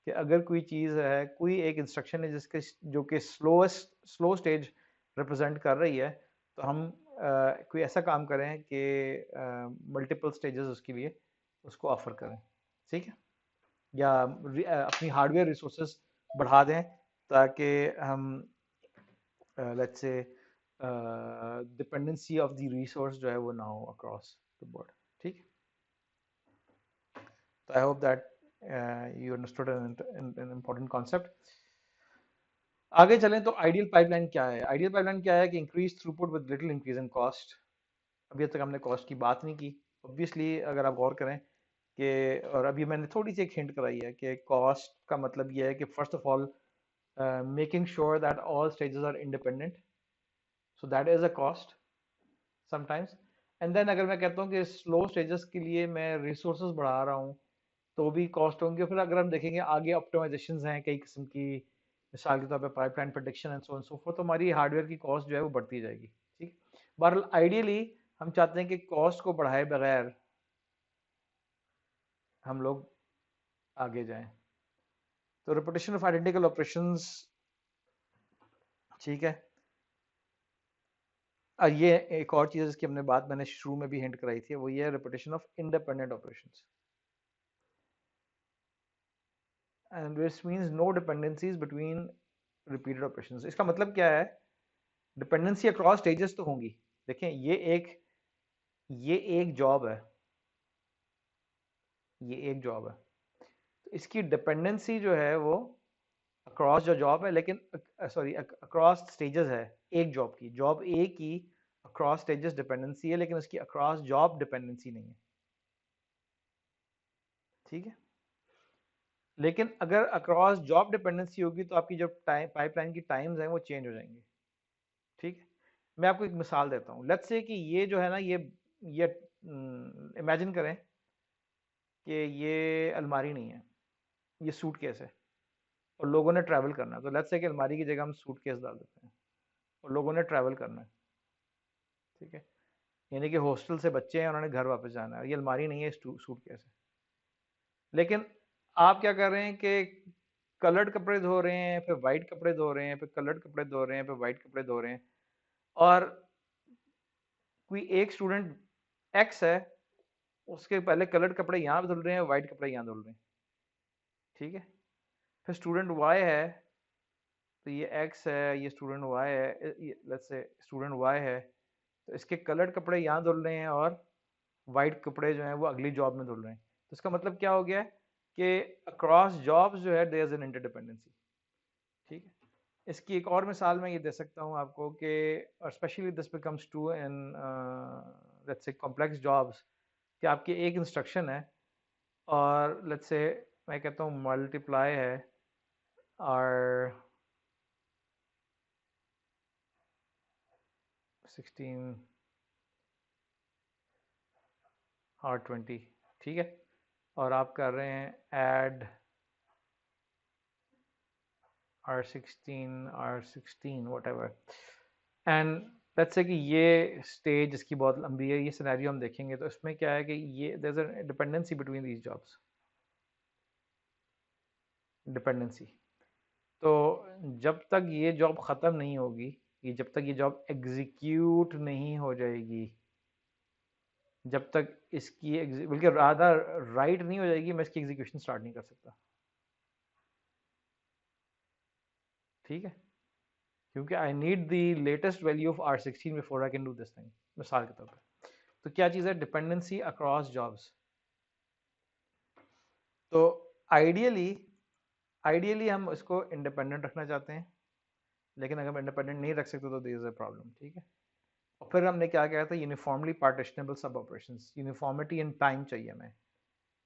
कि अगर कोई चीज़ है, कोई एक इंस्ट्रक्शन है जिसके जो कि स्लो स्टेज रिप्रेजेंट कर रही है, तो हम कोई ऐसा काम करें कि मल्टीपल स्टेजेस उसके लिए उसको ऑफर करें, ठीक है। या अपनी हार्डवेयर रिसोर्सेज बढ़ा दें ताकि हम let's say dependency of the resource जो है वो ना हो अक्रॉस द बोर्ड, ठीक। तो I hope that you understood an important concept. आगे चलें तो आइडियल पाइपलाइन क्या है। आइडियल पाइपलाइन क्या है कि increase throughput with little increase in cost. अभी तक हमने कॉस्ट की बात नहीं की। ऑब्वियसली अगर आप गौर करें कि, और अभी मैंने थोड़ी सी एक हिंट कराई है कि कॉस्ट का मतलब ये है कि first of all making sure that all stages are independent, so that is a cost sometimes. And then अगर मैं कहता हूँ कि स्लो स्टेजेस के लिए मैं रिसोर्सेज बढ़ा रहा हूँ तो भी कॉस्ट होंगे। फिर अगर हम देखेंगे आगे ऑप्टिमाइजेशंस हैं कई किस्म की, मिसाल के तौर पे pipeline prediction and so on so fourth, तो हमारी हार्डवेयर की कॉस्ट जो है वो बढ़ती जाएगी, ठीक। बहरहाल आइडियली हम चाहते हैं कि कॉस्ट को बढ़ाए बगैर हम लोग आगे जाएं। तो रिपीटेशन ऑफ आइडेंटिकल ऑपरेशंस, ठीक है। ये एक और चीज़ जिसकी हमने बात मैंने शुरू में भी हिंट कराई थी, वो ये है repetition of independent operations, and this means no dependencies between repeated operations. इसका मतलब क्या है, डिपेंडेंसी अक्रॉस स्टेजेस तो होंगी। देखें ये एक जॉब है, ये एक जॉब है, तो इसकी डिपेंडेंसी जो है वो अक्रॉस जो जॉब है, लेकिन सॉरी अक्रॉस स्टेजेस है एक जॉब की, जॉब ए की अक्रॉस स्टेजेस डिपेंडेंसी है, लेकिन उसकी अक्रॉस जॉब डिपेंडेंसी नहीं है। ठीक है, लेकिन अगर अक्रॉस जॉब डिपेंडेंसी होगी तो आपकी जो टाइम पाइपलाइन की टाइम्स हैं वो चेंज हो जाएंगी। ठीक है, मैं आपको एक मिसाल देता हूँ। लेट्स से कि ये जो है ना, ये इमेजिन करें कि ये अलमारी नहीं है, ये सूटकेस है, और लोगों ने ट्रैवल करना है। तो लेट्स से कि अलमारी की जगह हम सूटकेस डाल देते हैं, और लोगों ने ट्रैवल करना है। ठीक है, यानी कि हॉस्टल से बच्चे हैं, उन्होंने घर वापस जाना है, ये अलमारी नहीं है, सूटकेस है। लेकिन आप क्या कर रहे हैं कि कलर्ड कपड़े धो रहे हैं, फिर वाइट कपड़े धो रहे हैं, फिर कलर्ड कपड़े धो रहे हैं, फिर वाइट कपड़े धो रहे हैं, और कोई एक स्टूडेंट एक्स है, उसके पहले कलर्ड कपड़े यहाँ धुल रहे हैं, वाइट कपड़े यहाँ धुल रहे हैं। ठीक है, फिर स्टूडेंट वाई है, तो ये एक्स है, ये स्टूडेंट वाई है, लेट्स से स्टूडेंट वाई है, तो इसके कलर्ड कपड़े यहाँ धुल रहे हैं और वाइट कपड़े जो हैं वो अगली जॉब में धुल रहे हैं। तो इसका मतलब क्या हो गया कि अक्रॉस जॉब्स जो है देयर इज एन इंटरडिपेंडेंसी। ठीक है, इसकी एक और मिसाल मैं ये दे सकता हूँ आपको कि specially this becomes true in let's say complex jobs, कि आपकी एक इंस्ट्रक्शन है, और लेट्स से मैं कहता हूँ मल्टीप्लाई है, और 16 और 20। ठीक है, और आप कर रहे हैं add R16 whatever, and let's say कि ये स्टेज इसकी बहुत लंबी है, ये सिनेरियो हम देखेंगे, तो इसमें क्या है कि ये there is a dependency between these jobs, dependency. तो जब तक ये जॉब ख़त्म नहीं होगी, ये जब तक ये जॉब एग्जीक्यूट नहीं हो जाएगी, जब तक इसकी बल्कि राधा राइट नहीं हो जाएगी, मैं इसकी एग्जीक्यूशन स्टार्ट नहीं कर सकता। ठीक है, क्योंकि I need the latest value of R16 before I can do this thing, मिसाल के तौर पे। तो क्या चीज़ है डिपेंडेंसी अक्रॉस जॉब्स। तो आइडियली आइडियली हम इसको इंडिपेंडेंट रखना चाहते हैं, लेकिन अगर हम इंडिपेंडेंट नहीं रख सकते तो देयर इज अ प्रॉब्लम। ठीक है, और फिर हमने क्या कहा था, यूनिफॉर्मली पार्टिशनेबल सब ऑपरेशंस, यूनिफॉर्मिटी इन टाइम चाहिए हमें।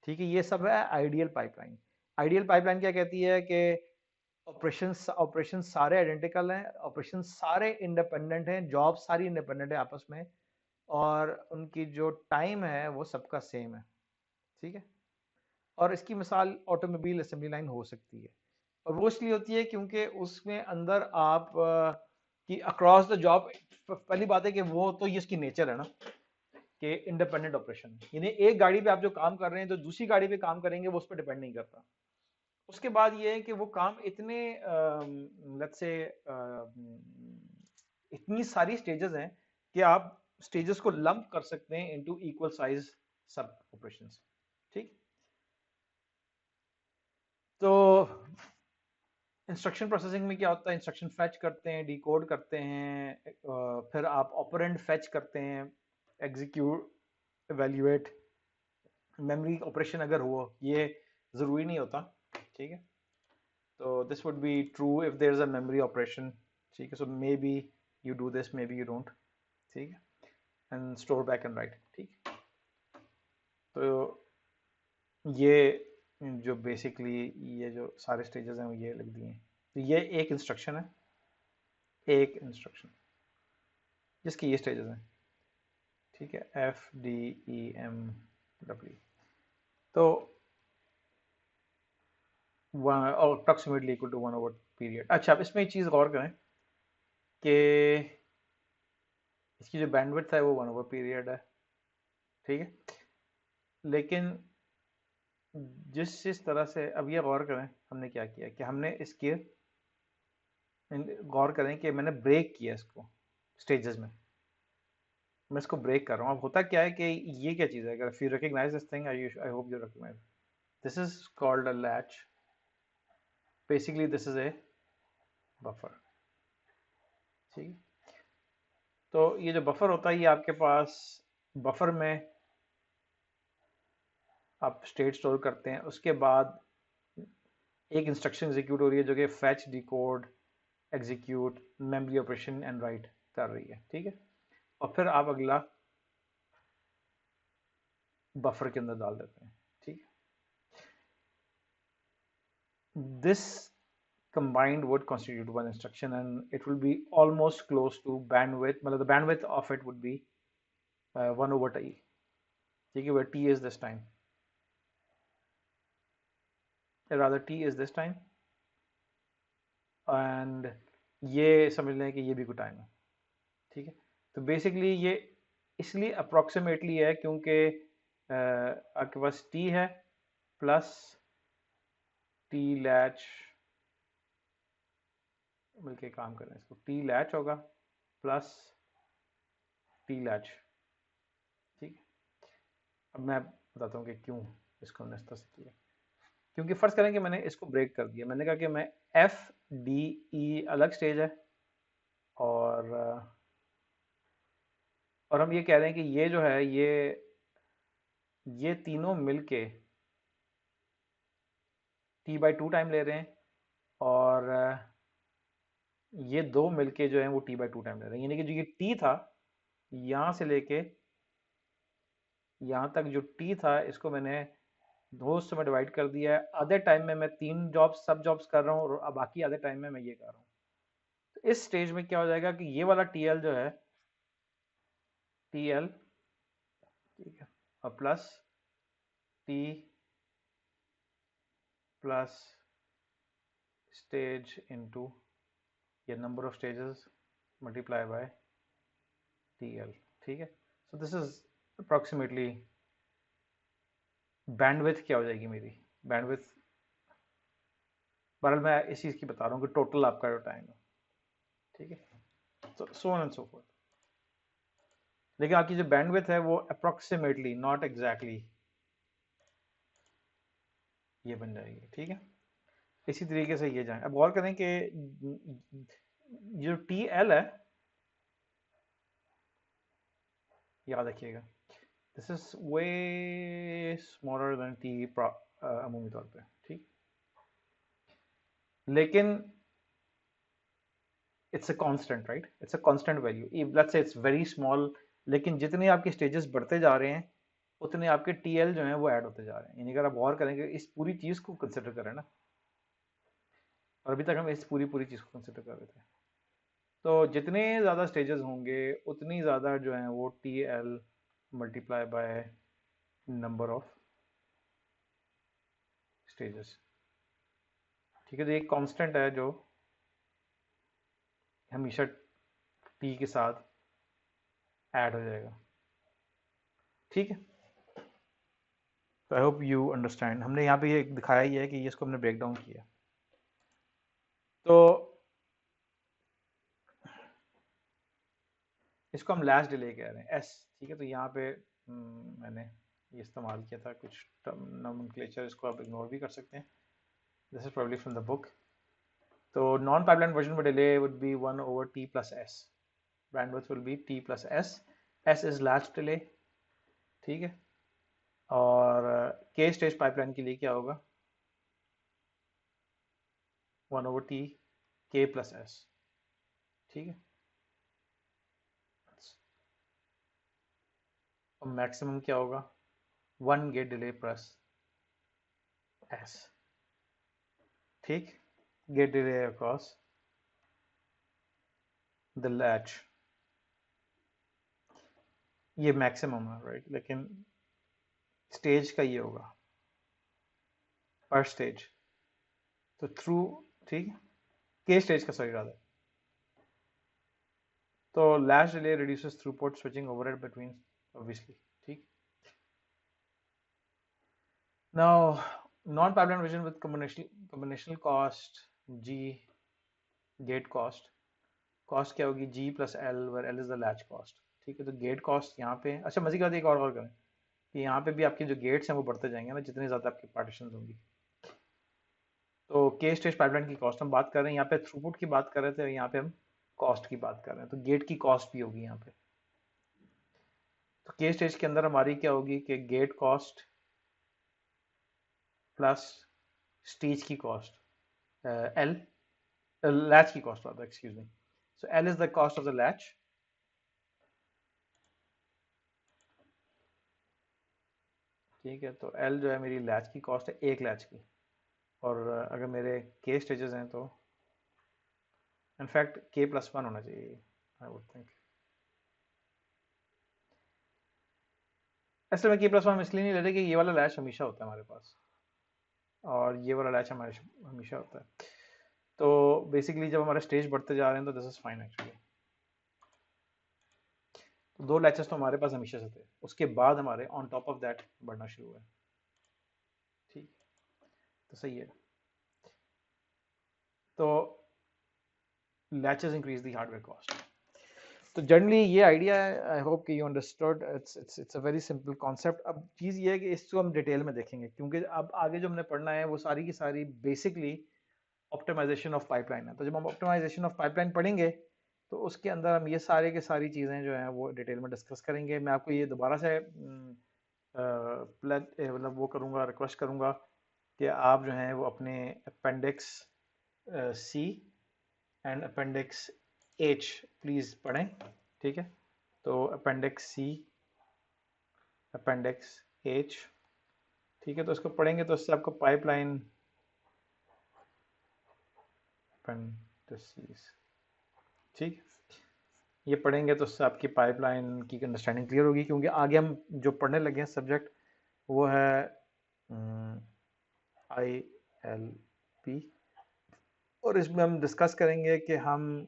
ठीक है, ये सब है आइडियल पाइपलाइन। आइडियल पाइपलाइन क्या कहती है कि ऑपरेशन सारे आइडेंटिकल हैं, ऑपरेशन सारे इंडिपेंडेंट हैं, जॉब सारी इंडिपेंडेंट है आपस में, और उनकी जो टाइम है वो सबका सेम है। ठीक है, और इसकी मिसाल ऑटोमोबाइल असेंबली लाइन हो सकती है, और वो इसलिए होती है क्योंकि उसमें अंदर आप कि अक्रॉस द जॉब, पहली बात है कि वो तो ये इसकी नेचर है ना कि इंडिपेंडेंट ऑपरेशन, यानी एक गाड़ी पे आप जो काम कर रहे हैं, जो दूसरी गाड़ी पे काम करेंगे वो उस पर डिपेंड नहीं करता। उसके बाद ये है कि वो काम इतने लेट्स से इतनी सारी स्टेजेस हैं कि आप स्टेजेस को लंप कर सकते हैं इनटू इक्वल साइज सब ऑपरेशंस। ठीक, तो इंस्ट्रक्शन प्रोसेसिंग में क्या होता है, इंस्ट्रक्शन फेच करते हैं, डिकोड करते हैं, फिर आप ऑपरेंड फेच करते हैं, एग्जीक्यूट, एवेल्युएट, मेमोरी ऑपरेशन अगर हो, ये ज़रूरी नहीं होता। ठीक है, तो this would be true if there is a memory operation. ठीक है, so maybe you do this, maybe you don't. ठीक है, and store back and write. ठीक, तो ये जो बेसिकली ये जो सारे स्टेजेस हैं वो ये लिख दिए हैं। तो ये एक इंस्ट्रक्शन है, एक इंस्ट्रक्शन जिसकी ये स्टेजेस हैं। ठीक है, F D E M W, तो approximately equal to 1 over period. अच्छा, अब इसमें एक चीज़ गौर करें कि इसकी जो बैंडविड्थ है वो 1 ओवर पीरियड है। ठीक है, लेकिन जिस तरह से, अब ये गौर करें हमने क्या किया कि हमने इसके गौर करें कि मैंने ब्रेक किया इसको स्टेजेस में, मैं इसको ब्रेक कर रहा हूँ। अब होता क्या है कि ये क्या चीज़ है, अगर if you recognise this thing, I hope you recognise, this is called a latch, basically this is a buffer. ठीक है, तो ये जो बफर होता है, ये आपके पास बफर में आप स्टेट स्टोर करते हैं, उसके बाद एक इंस्ट्रक्शन एग्जीक्यूट हो रही है जो कि fetch, decode, execute, memory operation and right कर रही है, ठीक है। और फिर आप अगला बफर के अंदर डाल देते हैं, ठीक है। This combined would constitute one instruction and it will be almost close to bandwidth, मतलब the bandwidth of it would be 1 over t, ठीक है, where t is this time, rather t is this time, and ये समझ लें कि ये भी कोई टाइम है, ठीक है। तो बेसिकली ये इसलिए अप्रोक्सीमेटली है क्योंकि आपके पास t है प्लस t लैच, मिलके काम करें इसको, t लैच होगा प्लस t लैच, ठीक है। अब मैं बताता हूँ कि क्यों इसको हमने इस तरह से किया। क्योंकि फर्ज करें कि मैंने इसको ब्रेक कर दिया, मैंने कहा कि मैं एफ डी ई अलग स्टेज है, और हम ये कह रहे हैं कि ये जो है ये तीनों मिलके t/2 टाइम ले रहे हैं, और ये दो मिलके जो है वो t/2 टाइम ले रहे हैं, यानी कि जो ये t था यहाँ से लेके यहाँ तक जो t था इसको मैंने दो हिस्सों में डिवाइड कर दिया है। आधे टाइम में मैं 3 जॉब्स सब जॉब्स कर रहा हूँ और बाकी आधे टाइम में मैं ये कर रहा हूँ। तो इस स्टेज में क्या हो जाएगा कि ये वाला टी एल जो है टी एल, ठीक है, और plus T plus stage into ये number of stages multiply by T L, ठीक है। So this is approximately bandwidth क्या हो जाएगी मेरी, बैंडविड्थ, बहरहाल मैं इस चीज़ की बता रहा हूँ कि टोटल आपका जो टाइम है, ठीक है, so on and so fourth. लेकिन आपकी जो बैंडविड्थ है वो अप्रोक्सीमेटली नॉट एग्जैक्टली ये बन जाएगी, ठीक है। इसी तरीके से ये जाए। अब गौर करें कि जो टी एल है, याद रखिएगा this is way smaller than T अमूमी तौर पे, ठीक, लेकिन it's a constant, right, it's a constant value, let's say it's very small, लेकिन जितने आपके स्टेजेस बढ़ते जा रहे हैं उतने आपके टी एल जो है वो ऐड होते जा रहे हैं। यानी अगर आप गौर करेंगे इस पूरी चीज़ को कंसिडर करें ना, और अभी तक हम इस पूरी चीज़ को कंसिडर कर रहे थे, तो जितने ज़्यादा स्टेजेस होंगे उतनी ज़्यादा जो है वो T L multiply by number of stages, ठीक है। तो एक कांस्टेंट है जो हमेशा टी के साथ ऐड हो जाएगा, ठीक है। तो आई होप यू अंडरस्टैंड। हमने यहाँ पे ये दिखाया ही है कि इसको हमने ब्रेक डाउन किया। तो इसको हम लैश डिले कह रहे हैं, एस, ठीक है। तो यहाँ पे मैंने ये इस्तेमाल किया था कुछ नोमेनक्लेचर, इसको आप इग्नोर भी कर सकते हैं, this is probably from the book. तो नॉन पाइपलाइन वर्जन में delay would be 1 over t plus s, bandwidth will be t plus s, s is latch delay, ठीक है। और के स्टेज पाइपलाइन के लिए क्या होगा, 1 over t k plus s, ठीक है। और मैक्सिमम क्या होगा, 1 गेट डिले प्लस s, ठीक, gate delay across the latch, ये मैक्सिमम है, राइट, लेकिन स्टेज का ये होगा पर स्टेज, तो थ्रू, ठीक, के स्टेज का, सॉरी रादर, तो latch delay reduces throughput switching overhead between, obviously, ठीक। Now non pipeline version with combinational cost g, gate cost क्या होगी, g plus L, where L is the latch cost, ठीक है। तो गेट कॉस्ट यहाँ पे, अच्छा मजे की बात एक और करें कि यहाँ पे भी आपके जो गेट्स हैं वो बढ़ते जाएंगे ना जितने ज़्यादा आपकी पार्टीशन होंगी। तो के स्टेज पाइपलाइन की कॉस्ट हम बात कर रहे हैं, यहाँ पे थ्रूपुट की बात कर रहे थे, यहाँ पे हम कॉस्ट की बात कर रहे हैं, तो गेट की कॉस्ट भी होगी यहाँ पे। तो के स्टेज के अंदर हमारी क्या होगी कि गेट कॉस्ट प्लस स्टेज की कॉस्ट, L latch की cost rather, excuse me. So L is the cost of the latch. ठीक है, तो L जो है मेरी लैच की कॉस्ट है एक लैच की, और अगर मेरे K स्टेजेस हैं तो इनफैक्ट K+1 होना चाहिए, आई वुड थिंक। ऐसे में K+1 इसलिए नहीं ले रहे कि ये वाला लैच हमेशा होता है हमारे पास, और ये वाला लैच हमारे हमेशा होता है। तो बेसिकली जब हमारे स्टेज बढ़ते जा रहे हैं तो दिस इज फाइन एक्चुअली। तो दो लैचेस तो हमारे पास हमेशा से थे, उसके बाद हमारे ऑन टॉप ऑफ दैट बढ़ना शुरू हुआ है। ठीक, तो सही है। तो latches increase the hardware cost. तो जनरली ये आइडिया है, आई होप कि you understood, it's a very simple concept. अब चीज़ ये है कि इसको हम डिटेल में देखेंगे, क्योंकि अब आगे जो हमने पढ़ना है वो सारी की सारी बेसिकली ऑप्टिमाइजेशन ऑफ पाइपलाइन है। तो जब हम ऑप्टिमाइजेशन ऑफ पाइपलाइन पढ़ेंगे तो उसके अंदर हम ये सारे के सारी चीज़ें जो हैं वो डिटेल में डिस्कस करेंगे। मैं आपको ये दोबारा से मतलब वो करूँगा, रिक्वेस्ट करूँगा कि आप जो हैं वो अपने appendix C and appendix H please पढ़ें। ठीक है, तो अपेंडिक्स सी, अपेंडिक्स एच, ठीक है, तो इसको पढ़ेंगे तो इससे आपको पाइपलाइन अपेंडिसेस, ठीक, ये पढ़ेंगे तो उससे आपकी पाइपलाइन की अंडरस्टैंडिंग क्लियर होगी। क्योंकि आगे हम जो पढ़ने लगे हैं सब्जेक्ट वो है ILP, और इसमें हम डिस्कस करेंगे कि हम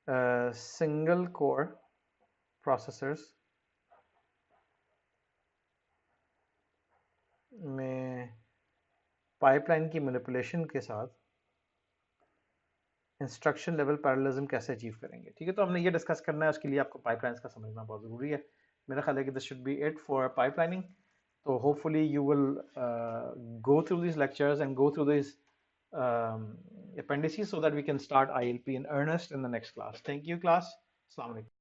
सिंगल कोर प्रोसेसर्स में पाइपलाइन की मैनिपुलेशन के साथ इंस्ट्रक्शन लेवल पैरेललिज्म कैसे अचीव करेंगे। ठीक है, तो हमने ये डिस्कस करना है, उसके लिए आपको पाइपलाइंस का समझना बहुत ज़रूरी है। मेरा ख्याल है कि this should be it for pipelining. So hopefully you will go through these lectures and go through these appendices so that we can start ILP in earnest in the next class. Thank you, class. Assalamu alaikum.